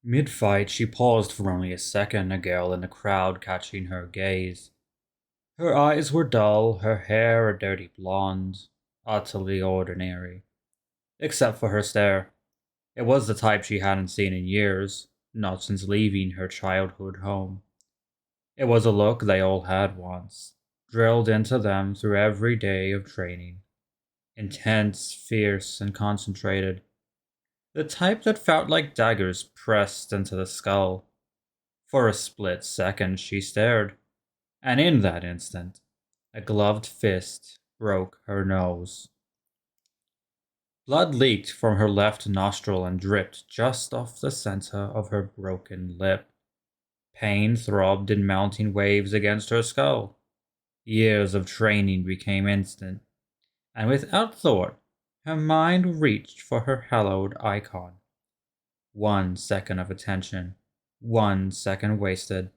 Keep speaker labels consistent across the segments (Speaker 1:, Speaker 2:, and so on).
Speaker 1: Mid-fight, she paused for only a second, a girl in the crowd catching her gaze. Her eyes were dull, her hair a dirty blonde, utterly ordinary. Except for her stare. It was the type she hadn't seen in years, not since leaving her childhood home. It was a look they all had once, drilled into them through every day of training. Intense, fierce, and concentrated. The type that felt like daggers pressed into the skull. For a split second she stared, and in that instant, a gloved fist broke her nose. Blood leaked from her left nostril and dripped just off the center of her broken lip. Pain throbbed in mounting waves against her skull. Years of training became instant, and without thought, her mind reached for her hallowed icon. 1 second of attention, 1 second wasted,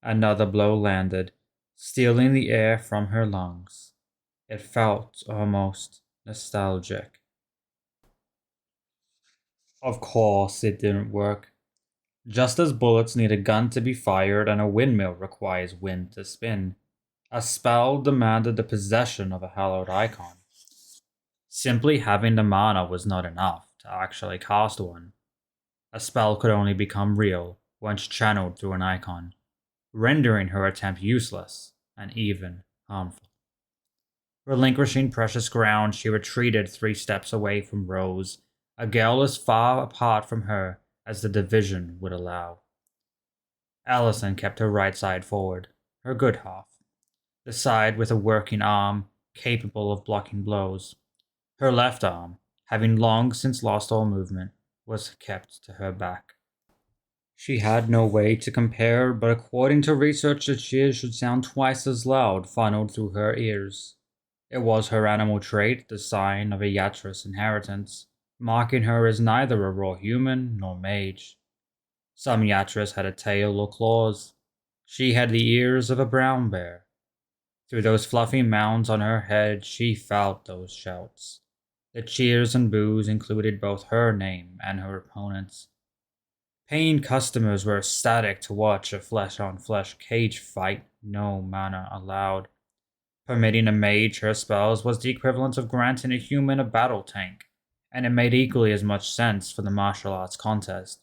Speaker 1: another blow landed, stealing the air from her lungs. It felt almost nostalgic. Of course, it didn't work. Just as bullets need a gun to be fired and a windmill requires wind to spin, a spell demanded the possession of a hallowed icon. Simply having the mana was not enough to actually cast one. A spell could only become real once channeled through an icon, rendering her attempt useless and even harmful. Relinquishing precious ground, she retreated 3 steps away from Rose, a girl as far apart from her as the division would allow. Allison kept her right side forward, her good half, the side with a working arm capable of blocking blows. Her left arm, having long since lost all movement, was kept to her back. She had no way to compare, but according to research, the cheers should sound twice as loud funneled through her ears. It was her animal trait, the sign of a Yatra's inheritance, marking her as neither a raw human nor mage. Some Yatras had a tail or claws. She had the ears of a brown bear. Through those fluffy mounds on her head, she felt those shouts. The cheers and boos included both her name and her opponent's. Paying customers were ecstatic to watch a flesh-on-flesh cage fight, no mana allowed. Permitting a mage her spells was the equivalent of granting a human a battle tank, and it made equally as much sense for the martial arts contest.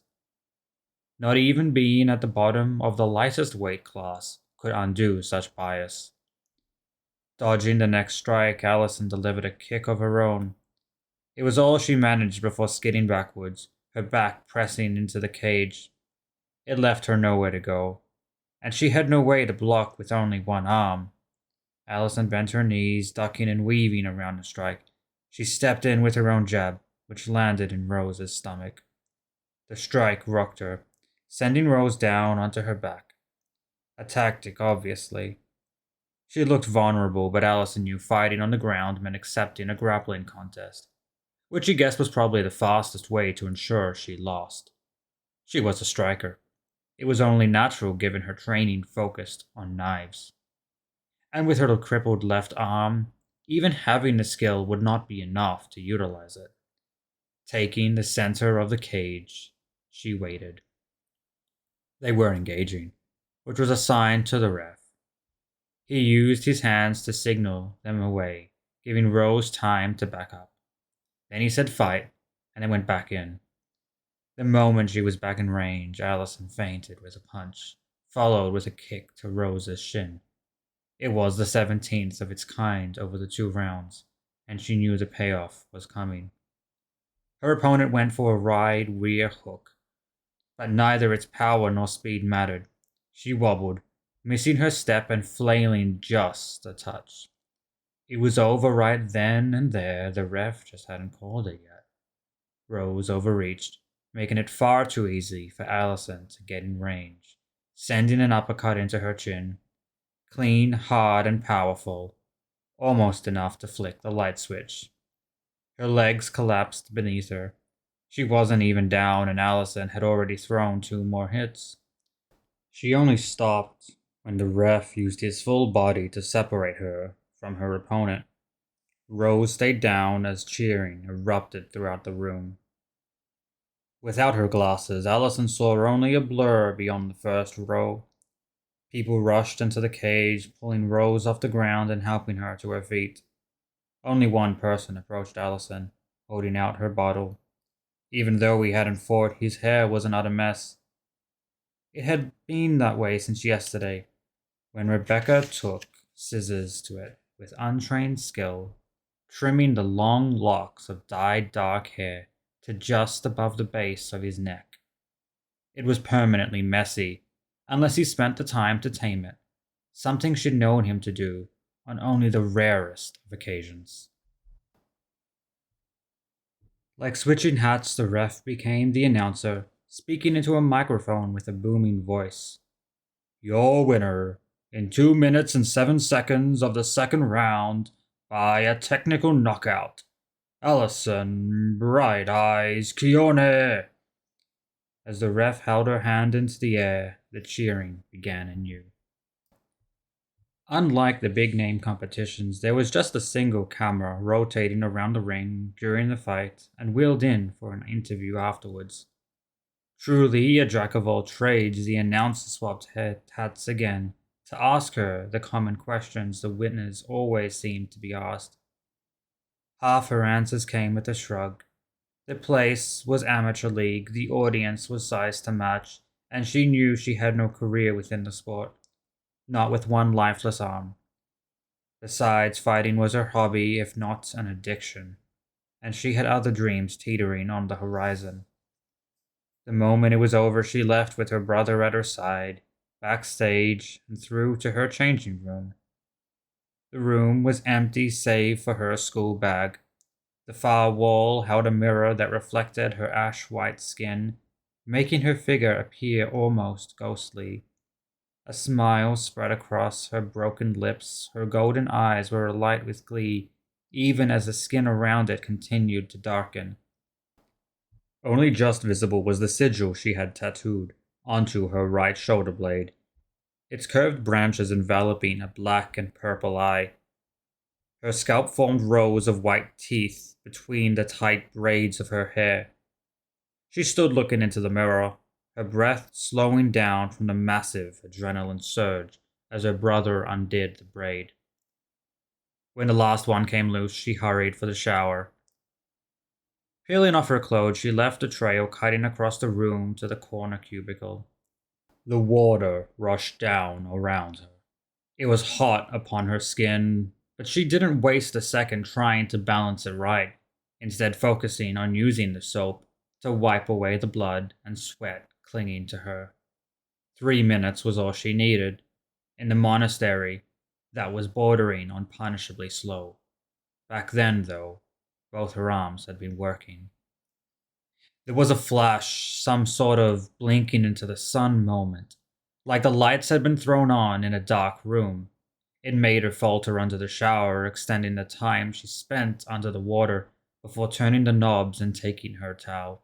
Speaker 1: Not even being at the bottom of the lightest weight class could undo such bias. Dodging the next strike, Allison delivered a kick of her own. It was all she managed before skidding backwards, her back pressing into the cage. It left her nowhere to go, and she had no way to block with only one arm. Allison bent her knees, ducking and weaving around the strike. She stepped in with her own jab, which landed in Rose's stomach. The strike rocked her, sending Rose down onto her back. A tactic, obviously. She looked vulnerable, but Allison knew fighting on the ground meant accepting a grappling contest, which she guessed was probably the fastest way to ensure she lost. She was a striker. It was only natural given her training focused on knives. And with her crippled left arm, even having the skill would not be enough to utilize it. Taking the center of the cage, she waited. They were engaging, which was a sign to the ref. He used his hands to signal them away, giving Rose time to back up. Then he said fight, and they went back in. The moment she was back in range, Allison feinted with a punch, followed with a kick to Rose's shin. It was the 17th of its kind over the 2 rounds, and she knew the payoff was coming. Her opponent went for a wide rear hook, but neither its power nor speed mattered. She wobbled, missing her step and flailing just a touch. It was over right then and there, the ref just hadn't called it yet. Rose overreached, making it far too easy for Allison to get in range, sending an uppercut into her chin. Clean, hard, and powerful, almost enough to flick the light switch. Her legs collapsed beneath her. She wasn't even down, and Allison had already thrown 2 more hits. She only stopped when the ref used his full body to separate her from her opponent. Rose stayed down as cheering erupted throughout the room. Without her glasses, Allison saw only a blur beyond the first row. People rushed into the cage, pulling Rose off the ground and helping her to her feet. Only one person approached Allison, holding out her bottle. Even though he hadn't fought, his hair was not a mess. It had been that way since yesterday, when Rebecca took scissors to it with untrained skill, trimming the long locks of dyed dark hair to just above the base of his neck. It was permanently messy, unless he spent the time to tame it, something she'd known him to do on only the rarest of occasions. Like switching hats, the ref became the announcer, speaking into a microphone with a booming voice. Your winner, in 2 minutes and 7 seconds of the second round, by a technical knockout, Allison Bright Eyes Keone. As the ref held her hand into the air, the cheering began anew. Unlike the big name competitions, there was just a single camera rotating around the ring during the fight and wheeled in for an interview afterwards. Truly a jack of all trades, the announcer swapped hats again to ask her the common questions the winners always seemed to be asked. Half her answers came with a shrug. The place was amateur league, the audience was sized to match, and she knew she had no career within the sport. Not with one lifeless arm. Besides, fighting was her hobby, if not an addiction, and she had other dreams teetering on the horizon. The moment it was over, she left with her brother at her side, backstage, and through to her changing room. The room was empty save for her school bag. The far wall held a mirror that reflected her ash-white skin, making her figure appear almost ghostly. A smile spread across her broken lips, her golden eyes were alight with glee, even as the skin around it continued to darken. Only just visible was the sigil she had tattooed onto her right shoulder blade, its curved branches enveloping a black and purple eye. Her scalp formed rows of white teeth between the tight braids of her hair. She stood looking into the mirror, her breath slowing down from the massive adrenaline surge as her brother undid the braid. When the last one came loose, she hurried for the shower. Peeling off her clothes, she left a trail cutting across the room to the corner cubicle. The water rushed down around her. It was hot upon her skin, but she didn't waste a second trying to balance it right, instead focusing on using the soap to wipe away the blood and sweat clinging to her. 3 minutes was all she needed. In the monastery, that was bordering on punishably slow. Back then, though, both her arms had been working. There was a flash, some sort of blinking into the sun moment, like the lights had been thrown on in a dark room. It made her falter under the shower, extending the time she spent under the water before turning the knobs and taking her towel.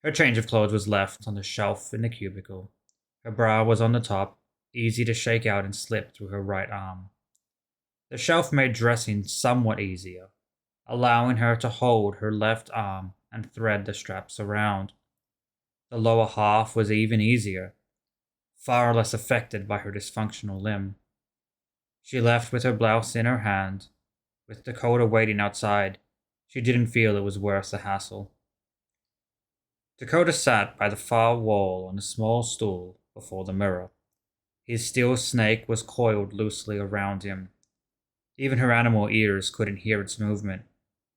Speaker 1: Her change of clothes was left on the shelf in the cubicle. Her bra was on the top, easy to shake out and slip through her right arm. The shelf made dressing somewhat easier, allowing her to hold her left arm and thread the straps around. The lower half was even easier, far less affected by her dysfunctional limb. She left with her blouse in her hand. With Dakota waiting outside, she didn't feel it was worth the hassle. Dakota sat by the far wall on a small stool before the mirror. His steel snake was coiled loosely around him. Even her animal ears couldn't hear its movement,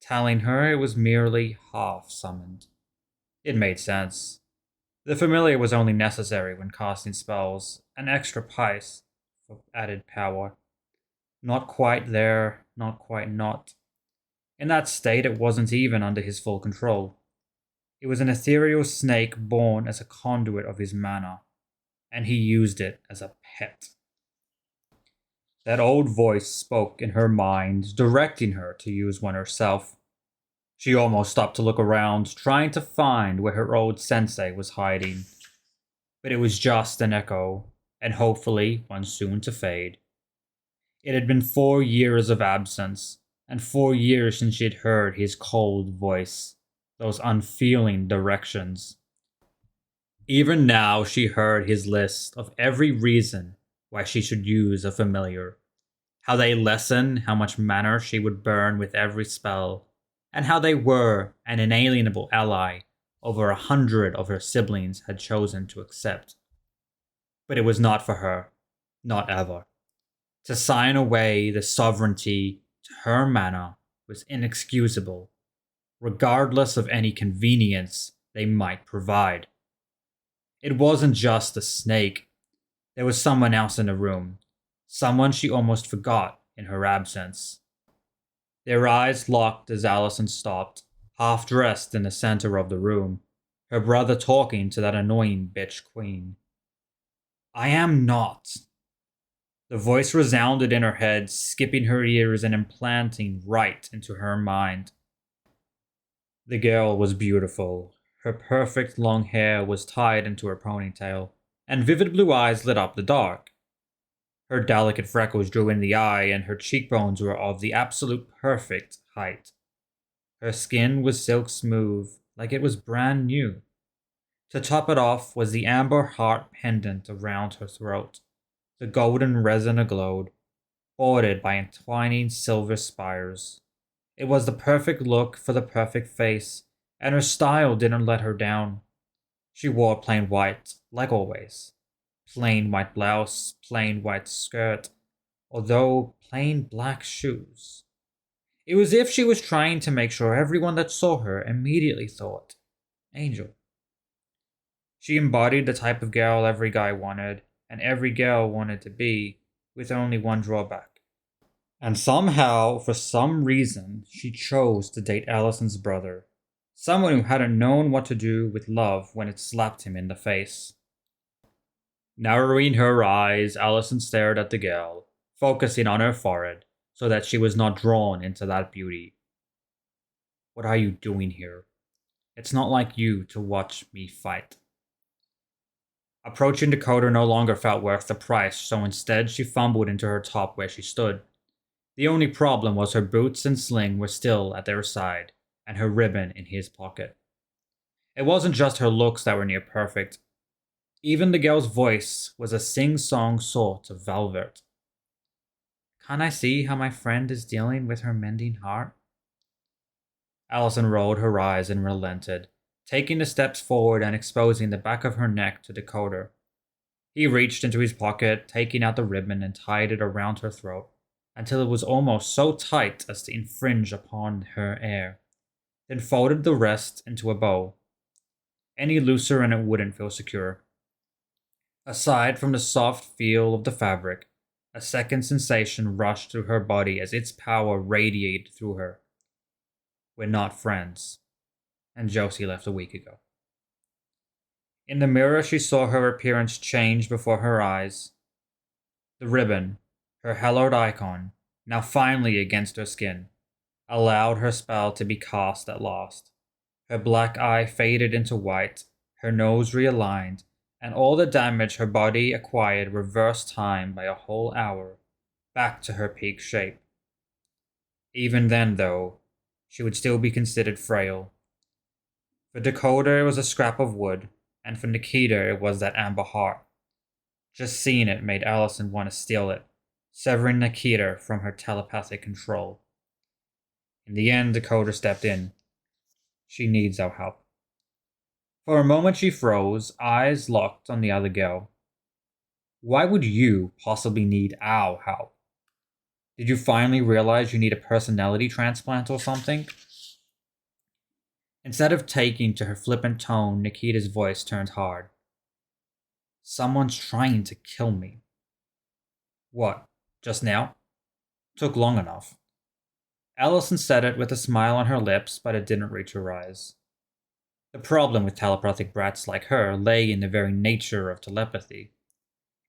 Speaker 1: telling her it was merely half summoned. It made sense. The familiar was only necessary when casting spells, an extra piece for added power. Not quite there, not quite not. In that state, it wasn't even under his full control. It was an ethereal snake born as a conduit of his mana, and he used it as a pet. That old voice spoke in her mind, directing her to use one herself. She almost stopped to look around, trying to find where her old sensei was hiding. But it was just an echo, and hopefully one soon to fade. It had been 4 years of absence, and 4 years since she had heard his cold voice. those unfeeling directions. Even now, she heard his list of every reason why she should use a familiar. How they lessen how much mana she would burn with every spell, and how they were an inalienable ally over 100 of her siblings had chosen to accept. But it was not for her, not ever. To sign away the sovereignty to her mana was inexcusable, regardless of any convenience they might provide. It wasn't just the snake. There was someone else in the room, someone she almost forgot in her absence. Their eyes locked as Allison stopped, half dressed in the center of the room, her brother talking to that annoying bitch queen. I am not. The voice resounded in her head, skipping her ears and implanting right into her mind. The girl was beautiful. Her perfect long hair was tied into her ponytail, and vivid blue eyes lit up the dark. Her delicate freckles drew in the eye, and her cheekbones were of the absolute perfect height. Her skin was silk smooth, like it was brand new. To top it off was the amber heart pendant around her throat, the golden resin aglowed, bordered by entwining silver spires. It was the perfect look for the perfect face, and her style didn't let her down. She wore plain white, like always. Plain white blouse, plain white skirt, although plain black shoes. It was as if she was trying to make sure everyone that saw her immediately thought, Angel. She embodied the type of girl every guy wanted, and every girl wanted to be, with only one drawback. And somehow, for some reason, she chose to date Allison's brother, someone who hadn't known what to do with love when it slapped him in the face. Narrowing her eyes, Allison stared at the girl, focusing on her forehead so that she was not drawn into that beauty. What are you doing here? It's not like you to watch me fight. Approaching Dakota no longer felt worth the price, so instead she fumbled into her top where she stood. The only problem was her boots and sling were still at their side, and her ribbon in his pocket. It wasn't just her looks that were near perfect. Even the girl's voice was a sing-song sort of velvet. Can't I see how my friend is dealing with her mending heart? Allison rolled her eyes and relented, taking the steps forward and exposing the back of her neck to Dakota. He reached into his pocket, taking out the ribbon and tied it around her throat, until it was almost so tight as to infringe upon her air, then folded the rest into a bow. Any looser and it wouldn't feel secure. Aside from the soft feel of the fabric, a second sensation rushed through her body as its power radiated through her. We're not friends, and Josie left a week ago. In the mirror, she saw her appearance change before her eyes. The ribbon, her hallowed icon, now finally against her skin, allowed her spell to be cast at last. Her black eye faded into white, her nose realigned, and all the damage her body acquired reversed time by a whole hour, back to her peak shape. Even then, though, she would still be considered frail. For Dakota, it was a scrap of wood, and for Nikita, it was that amber heart. Just seeing it made Allison want to steal it, severing Nikita from her telepathic control. In the end, Dakota stepped in. She needs our help. For a moment she froze, eyes locked on the other girl. Why would you possibly need our help? Did you finally realize you need a personality transplant or something? Instead of taking to her flippant tone, Nikita's voice turned hard. Someone's trying to kill me. What, just now? Took long enough. Allison said it with a smile on her lips, but it didn't reach her eyes. The problem with telepathic brats like her lay in the very nature of telepathy.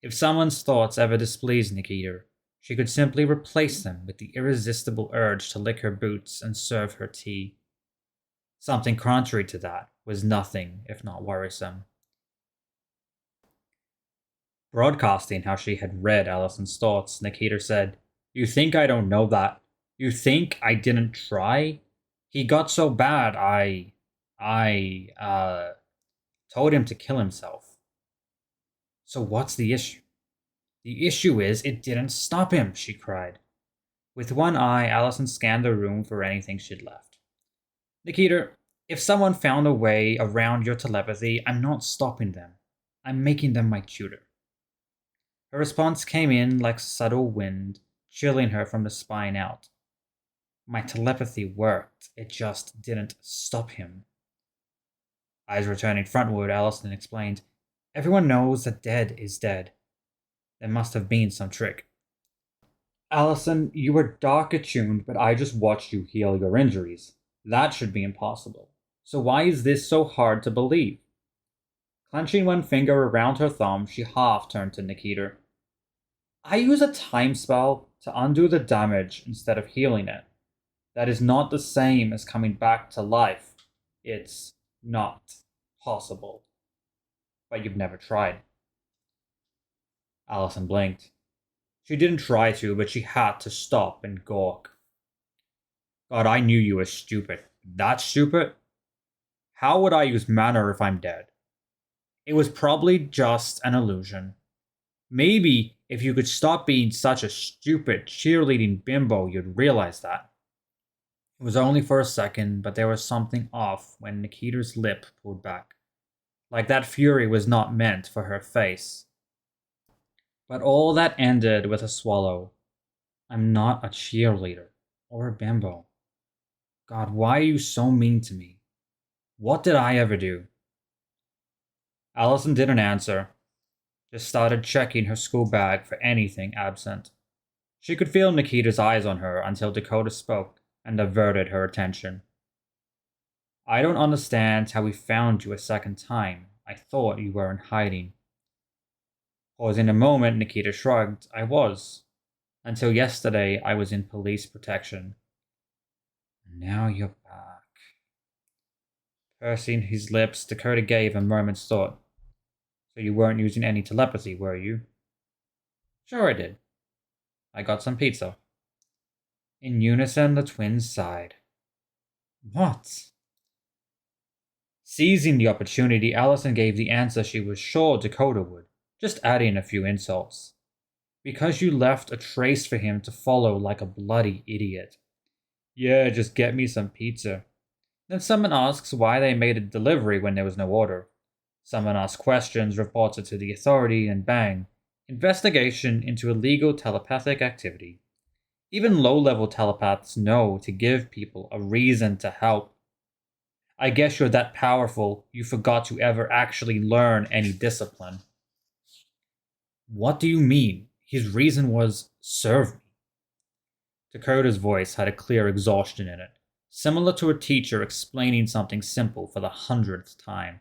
Speaker 1: If someone's thoughts ever displeased Nikita, she could simply replace them with the irresistible urge to lick her boots and serve her tea. Something contrary to that was nothing if not worrisome. Broadcasting how she had read Allison's thoughts, Nikita said, You think I don't know that? You think I didn't try? He got so bad, I told him to kill himself. So what's the issue? The issue is it didn't stop him, she cried. With one eye, Allison scanned the room for anything she'd left. Nikita, if someone found a way around your telepathy, I'm not stopping them. I'm making them my tutor. Her response came in like subtle wind, chilling her from the spine out. My telepathy worked, it just didn't stop him. Eyes returning frontward, Allison explained, Everyone knows that dead is dead. There must have been some trick. Allison, you were dark attuned, but I just watched you heal your injuries. That should be impossible. So why is this so hard to believe? Clenching one finger around her thumb, she half turned to Nikita. I use a time spell to undo the damage instead of healing it. That is not the same as coming back to life. It's not possible. But you've never tried. Allison blinked. She didn't try to, but she had to stop and gawk. God, I knew you were stupid. That stupid? How would I use mana if I'm dead? It was probably just an illusion. Maybe if you could stop being such a stupid cheerleading bimbo, you'd realize that. It was only for a second, but there was something off when Nikita's lip pulled back. Like that fury was not meant for her face. But all that ended with a swallow. I'm not a cheerleader or a bimbo. God, why are you so mean to me? What did I ever do? Allison didn't answer, just started checking her school bag for anything absent. She could feel Nikita's eyes on her until Dakota spoke and averted her attention. I don't understand how we found you a second time. I thought you were in hiding. Pausing a moment, Nikita shrugged. I was. Until yesterday, I was in police protection. Now you're back. Pursing his lips, Dakota gave a moment's thought. So you weren't using any telepathy, were you? Sure I did. I got some pizza. In unison, the twins sighed. What? Seizing the opportunity, Allison gave the answer she was sure Dakota would, just adding a few insults. Because you left a trace for him to follow like a bloody idiot. Yeah, just get me some pizza. Then someone asks why they made a delivery when there was no order. Someone asks questions, reports it to the authority, and bang, investigation into illegal telepathic activity. Even low-level telepaths know to give people a reason to help. I guess you're that powerful, you forgot to ever actually learn any discipline. What do you mean? His reason was, serve me. Dakota's voice had a clear exhaustion in it, similar to a teacher explaining something simple for the 100th time.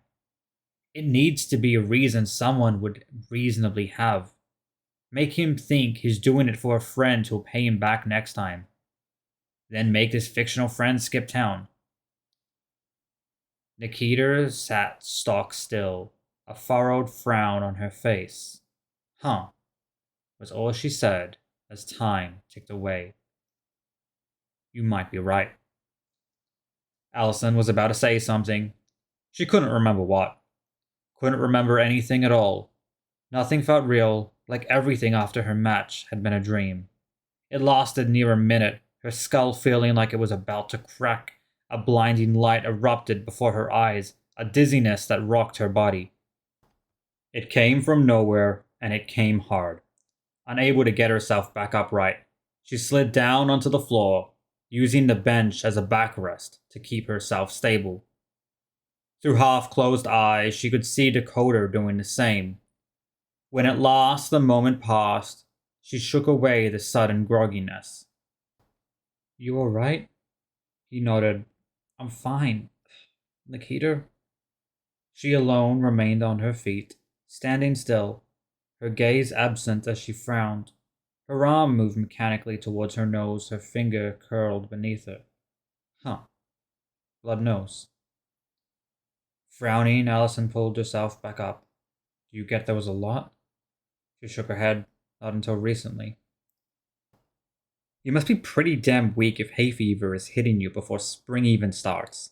Speaker 1: It needs to be a reason someone would reasonably have. Make him think he's doing it for a friend who'll pay him back next time. Then make this fictional friend skip town. Nikita sat stock still, a furrowed frown on her face. Huh, was all she said as time ticked away. You might be right. Allison was about to say something. She couldn't remember what. Couldn't remember anything at all. Nothing felt real, like everything after her match had been a dream. It lasted near a minute, her skull feeling like it was about to crack. A blinding light erupted before her eyes, a dizziness that rocked her body. It came from nowhere, and it came hard. Unable to get herself back upright, she slid down onto the floor, using the bench as a backrest to keep herself stable. Through half-closed eyes, she could see Dakota doing the same. When at last the moment passed, she shook away the sudden grogginess. You all right? He nodded. I'm fine. Nikita? She alone remained on her feet, standing still, her gaze absent as she frowned. Her arm moved mechanically towards her nose, her finger curled beneath it. Huh. Blood nose. Frowning, Allison pulled herself back up. Do you get there was a lot? She shook her head. Not until recently. You must be pretty damn weak if hay fever is hitting you before spring even starts.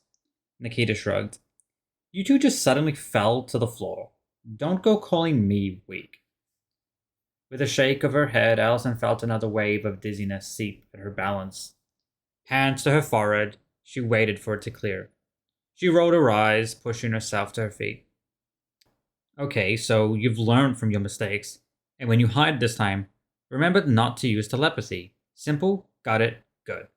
Speaker 1: Nikita shrugged. You two just suddenly fell to the floor. Don't go calling me weak. With a shake of her head, Allison felt another wave of dizziness seep at her balance. Hands to her forehead, she waited for it to clear. She rolled her eyes, pushing herself to her feet. Okay, so you've learned from your mistakes, and when you hide this time, remember not to use telepathy. Simple, got it, good.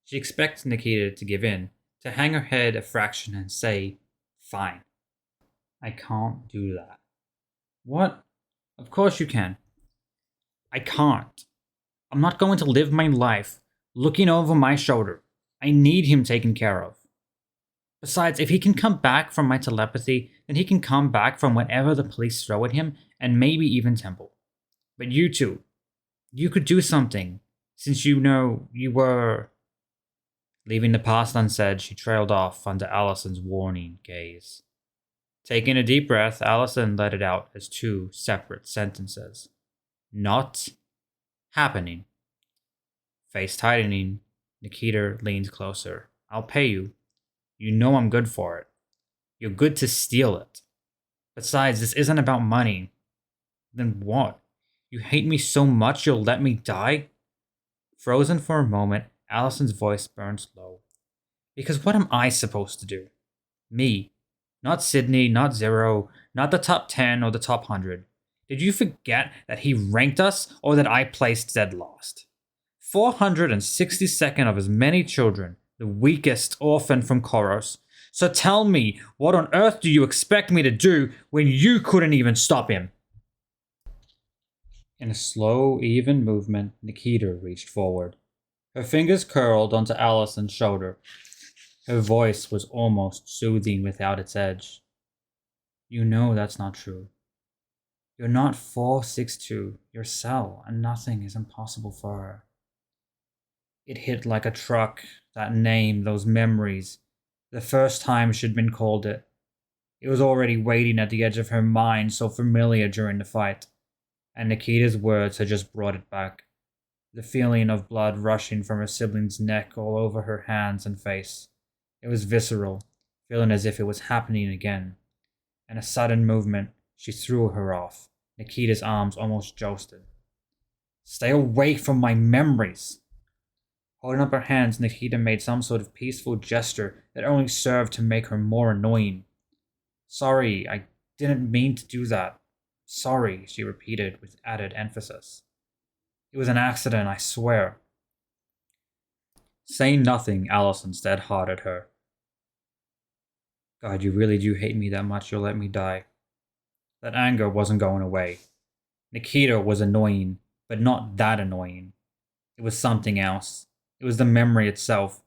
Speaker 1: She expects Nikita to give in, to hang her head a fraction and say, fine. I can't do that. What? Of course you can. I can't. I'm not going to live my life looking over my shoulder. I need him taken care of. Besides, if he can come back from my telepathy, then he can come back from whatever the police throw at him, and maybe even Temple. But you two, you could do something, since you know you were. Leaving the past unsaid, she trailed off under Allison's warning gaze. Taking a deep breath, Allison let it out as two separate sentences. Not happening. Face tightening, Nikita leaned closer. I'll pay you. You know I'm good for it. You're good to steal it. Besides, this isn't about money. Then what? You hate me so much you'll let me die? Frozen for a moment, Allison's voice burned low. Because what am I supposed to do? Me. Not Sydney, not Zero, not the top 10 or the top 100. Did you forget that he ranked us or that I placed dead last? 462nd of his many children, the weakest orphan from Koros. So tell me, what on earth do you expect me to do when you couldn't even stop him? In a slow, even movement, Nikita reached forward. Her fingers curled onto Allison's shoulder. Her voice was almost soothing without its edge. You know that's not true. You're not 462. You're Cell, and nothing is impossible for her. It hit like a truck, that name, those memories. The first time she'd been called it. It was already waiting at the edge of her mind, so familiar during the fight. And Nikita's words had just brought it back. The feeling of blood rushing from her sibling's neck all over her hands and face. It was visceral, feeling as if it was happening again. In a sudden movement, she threw her off. Nikita's arms almost josted. Stay away from my memories! Holding up her hands, Nikita made some sort of peaceful gesture that only served to make her more annoying. Sorry, I didn't mean to do that. Sorry, she repeated with added emphasis. It was an accident, I swear. Saying nothing, Allison stared hard at her. God, you really do hate me that much you'll let me die. That anger wasn't going away. Nikita was annoying, but not that annoying. It was something else. It was the memory itself.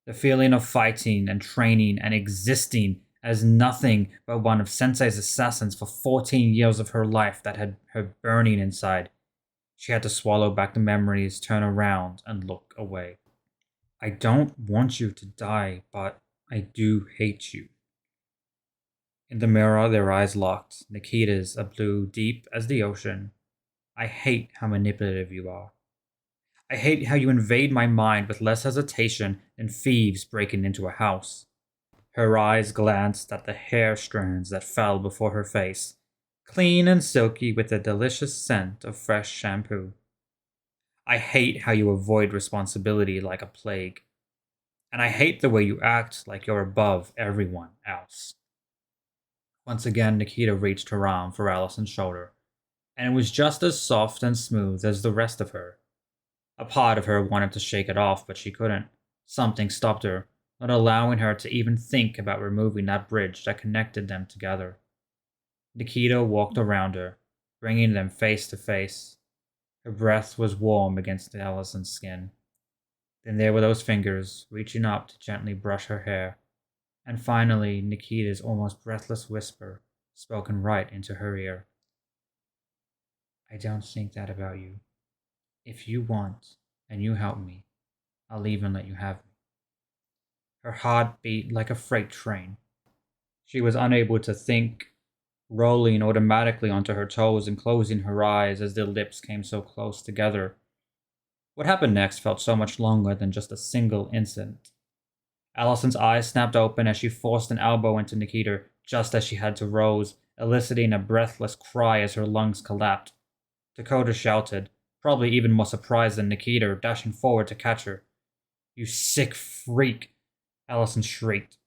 Speaker 1: The feeling of fighting and training and existing as nothing but one of Sensei's assassins for 14 years of her life that had her burning inside. She had to swallow back the memories, turn around, and look away. I don't want you to die, but I do hate you. In the mirror, their eyes locked, Nikita's a blue deep as the ocean. I hate how manipulative you are. I hate how you invade my mind with less hesitation than thieves breaking into a house. Her eyes glanced at the hair strands that fell before her face, clean and silky with a delicious scent of fresh shampoo. I hate how you avoid responsibility like a plague. And I hate the way you act like you're above everyone else. Once again, Nikita reached her arm for Allison's shoulder, and it was just as soft and smooth as the rest of her. A part of her wanted to shake it off, but she couldn't. Something stopped her, not allowing her to even think about removing that bridge that connected them together. Nikita walked around her, bringing them face to face. Her breath was warm against Allison's skin. Then there were those fingers, reaching up to gently brush her hair. And finally, Nikita's almost breathless whisper, spoken right into her ear. I don't think that about you. If you want, and you help me, I'll even let you have me. Her heart beat like a freight train. She was unable to think, rolling automatically onto her toes and closing her eyes as their lips came so close together. What happened next felt so much longer than just a single instant. Allison's eyes snapped open as she forced an elbow into Nikita just as she had to Rose, eliciting a breathless cry as her lungs collapsed. Dakota shouted, probably even more surprised than Nikita, dashing forward to catch her. "You sick freak!" Allison shrieked.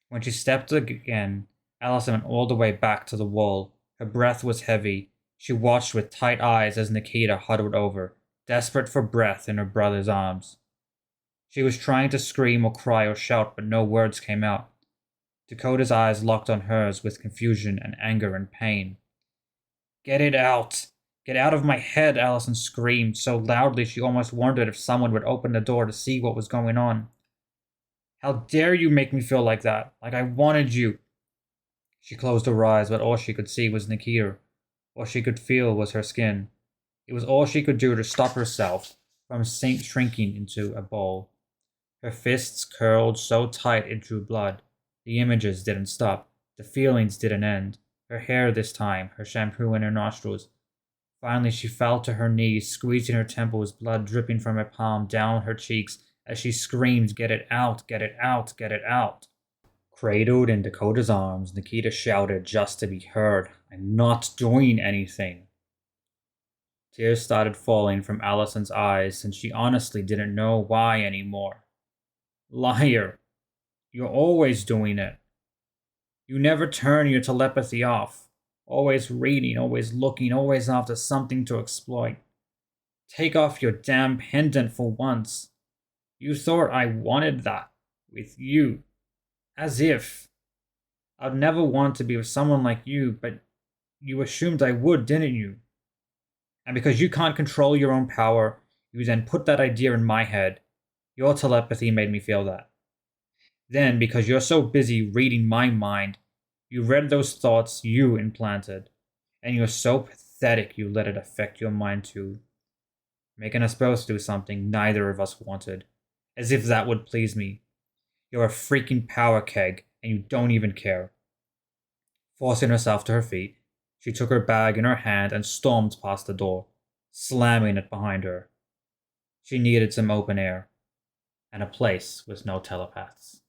Speaker 1: When she stepped again, Allison went all the way back to the wall. Her breath was heavy. She watched with tight eyes as Nikita huddled over, desperate for breath in her brother's arms. She was trying to scream or cry or shout, but no words came out. Dakota's eyes locked on hers with confusion and anger and pain. "Get it out! Get out of my head!" Allison screamed so loudly she almost wondered if someone would open the door to see what was going on. "How dare you make me feel like that? Like I wanted you!" She closed her eyes, but all she could see was Nikita. All she could feel was her skin. It was all she could do to stop herself from shrinking into a ball. Her fists curled so tight it drew blood. The images didn't stop. The feelings didn't end. Her hair this time, her shampoo in her nostrils. Finally, she fell to her knees, squeezing her temples, blood dripping from her palm down her cheeks as she screamed, "Get it out! Get it out! Get it out!" Cradled in Dakota's arms, Nikita shouted just to be heard, "I'm not doing anything." Tears started falling from Allison's eyes, and she honestly didn't know why anymore. "Liar! You're always doing it. You never turn your telepathy off. Always reading, always looking, always after something to exploit. Take off your damn pendant for once. You thought I wanted that. With you. As if. I'd never want to be with someone like you, but you assumed I would, didn't you? And because you can't control your own power, you then put that idea in my head. Your telepathy made me feel that. Then, because you're so busy reading my mind, you read those thoughts you implanted. And you're so pathetic you let it affect your mind too. Making us both do something neither of us wanted. As if that would please me. You're a freaking power keg, and you don't even care." Forcing herself to her feet, she took her bag in her hand and stormed past the door, slamming it behind her. She needed some open air, and a place with no telepaths.